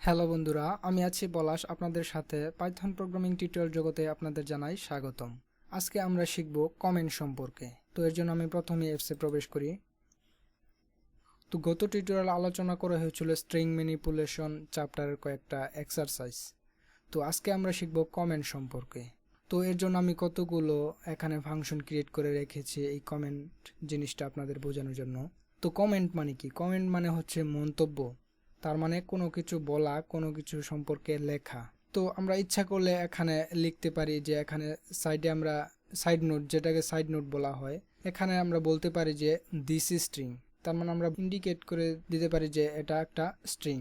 Hello বন্ধুরা, আমি আছি পলাশ আপনাদের সাথে পাইথন প্রোগ্রামিং টিউটোরিয়াল জগতে আপনাদের জানাই স্বাগতম। আজকে আমরা শিখব কমেন্ট সম্পর্কে। তো এর জন্য আমি প্রথমে অ্যাপসে প্রবেশ করি। তো গত টিউটোরিয়াল আলোচনা করা হয়েছিল স্ট্রিং ম্যানিপুলেশন চ্যাপ্টারের কয়েকটা এক্সারসাইজ। তো আজকে আমরা শিখব কমেন্ট সম্পর্কে। তো এর জন্য আমি কতগুলো এখানে ফাংশন ক্রিয়েট করে রেখেছি এই কমেন্ট জিনিসটা আপনাদের বোঝানোর জন্য। তো কমেন্ট মানে কি? কমেন্ট মানে হচ্ছে মন্তব্য, তার মানে কোনো কিছু বলা, কোনো কিছু সম্পর্কে লেখা। তো আমরা ইচ্ছা করলে এখানে লিখতে পারি যে এখানে সাইডে আমরা সাইড নোট, যেটাকে সাইড নোট বলা হয়, এখানে আমরা বলতে পারি যে দিস ইজ স্ট্রিং। তার মানে আমরা ইন্ডিকেট করে দিতে পারি যে এটা একটা স্ট্রিং।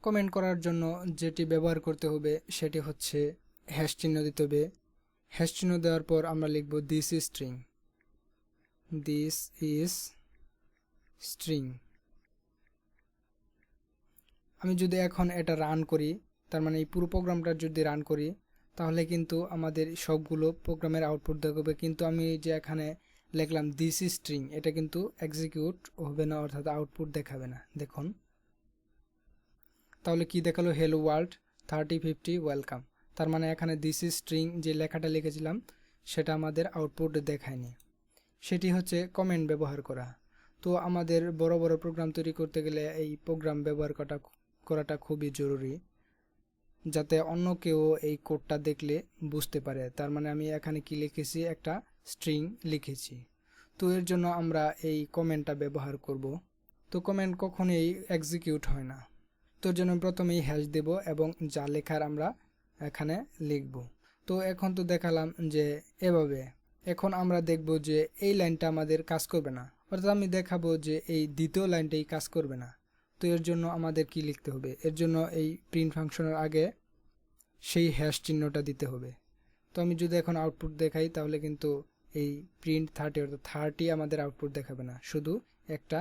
কমেন্ট করার জন্য যেটি ব্যবহার করতে হবে সেটি হচ্ছে হ্যাশ চিহ্ন দিতে হবে। হ্যাশ চিহ্ন দেওয়ার পর আমরা লিখব this is string, this is string. আমি যদি এখন এটা রান করি, তার মানে এই পুরো প্রোগ্রামটা যদি রান করি, তাহলে কিন্তু আমাদের সবগুলো প্রোগ্রামের আউটপুট দেখাবে। কিন্তু আমি যে এখানে লিখলাম দিস ইজ স্ট্রিং, এটা কিন্তু এক্সিকিউট হবে না, অর্থাৎ আউটপুট দেখাবে না। দেখুন তাহলে কি দেখালো? Hello world 3050 welcome. তার মানে এখানে দিস ইজ স্ট্রিং যে লেখাটা লিখেছিলাম সেটা আমাদের আউটপুট দেখায়নি। সেটি হচ্ছে কমেন্ট ব্যবহার করা। তো আমাদের বড় বড় প্রোগ্রাম তৈরি করতে গেলে এই প্রোগ্রাম ব্যবহার করাটা খুবই জরুরি, যাতে অন্য কেউ এই কোডটা দেখলে বুঝতে পারে। তার মানে আমি এখানে কি লিখেছি? একটা স্ট্রিং লিখেছি। তো এর জন্য আমরা এই কমেন্টটা ব্যবহার করব। তো কমেন্ট কখনোই এক্সিকিউট হয় না। তোর জন্য প্রথমেই হ্যাশ দেব এবং যা লেখার আমরা এখানে লিখব। তো এখন তো দেখালাম যে এভাবে। এখন আমরা দেখব যে এই লাইনটা আমাদের কাজ করবে না, অর্থাৎ আমি দেখাবো যে এই দ্বিতীয় লাইনটাই কাজ করবে না। তো এর জন্য আমাদের কি লিখতে হবে? এর জন্য এই প্রিন্ট ফাংশনের আগে সেই হ্যাশ চিহ্নটা দিতে হবে। তো আমি যদি এখন আউটপুট দেখাই, তাহলে কিন্তু এই প্রিন্ট 30 অর্থাৎ 30 আমাদের আউটপুট দেখাবে না, শুধু একটা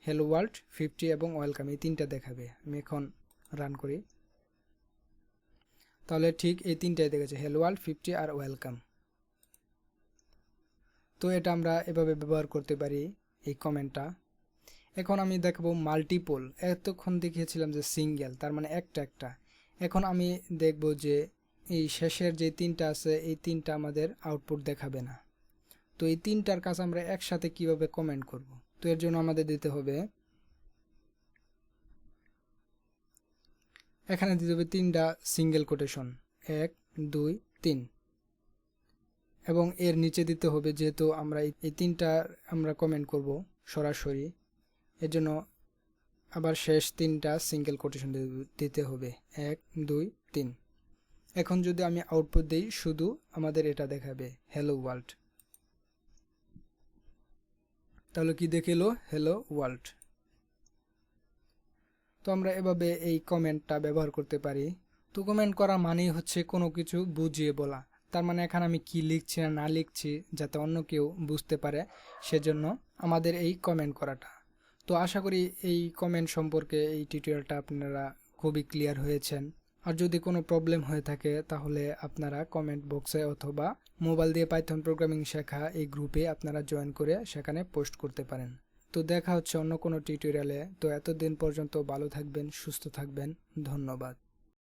হ্যালো ওয়ার্ল্ড 50 এবং ওয়েলকাম, এই তিনটা দেখাবে। আমি এখন রান করি, তাহলে ঠিক এই তিনটাই দেখাচ্ছে, হ্যালো ওয়ার্ল্ড 50 আর ওয়েলকাম। তো এটা আমরা এভাবে ব্যবহার করতে পারি এই কমেন্টটা। এখন আমি দেখাবো মাল্টিপল। এতক্ষণ দেখিয়েছিলাম যে সিঙ্গেল, তার মানে একটা। এখন আমি দেখব যে এই শেষের যে তিনটা আছে এই তিনটা আমাদের আউটপুট দেখাবে না। তো এই তিনটার কাজ আমরা একসাথে কিভাবে কমেন্ট করব? তো এর জন্য আমাদের দিতে হবে, এখানে দিতে হবে তিনটা সিঙ্গেল কোটেশন, 1 2 3, এবং এর নিচে দিতে হবে, যেহেতু আমরা এই তিনটা আমরা কমেন্ট করব সরাসরি, এর জন্য আবার শেষ তিনটা সিঙ্গেল কোটেশন দিতে হবে, 1 2 3। এখন যদি আমি আউটপুট দেই, শুধু আমাদের এটা দেখাবে হ্যালো ওয়ার্ল্ড। তাহলে কি দেখালো? Hello world. তো আমরা এভাবে এই কমেন্টটা ব্যবহার করতে পারি। তো কমেন্ট করা মানেই হচ্ছে কোনো কিছু বুঝিয়ে বলা। তার মানে এখানে আমি কি লিখছি না লিখছি যাতে অন্য কেউ বুঝতে পারে, সেজন্য আমাদের এই কমেন্ট করাটা। তো আশা করি এই কমেন্ট সম্পর্কে এই টিউটোরিয়ালটা আপনারা খুবই ক্লিয়ার হয়েছেন। আর যদি কোনো প্রবলেম হয়ে থাকে, তাহলে আপনারা কমেন্ট বক্সে অথবা মোবাইল দিয়ে পাইথন প্রোগ্রামিং শেখা এই গ্রুপে আপনারা জয়েন করে সেখানে পোস্ট করতে পারেন। তো দেখা হচ্ছে অন্য কোনো টিউটোরিয়ালে। তো এতদিন পর্যন্ত ভালো থাকবেন, সুস্থ থাকবেন। ধন্যবাদ।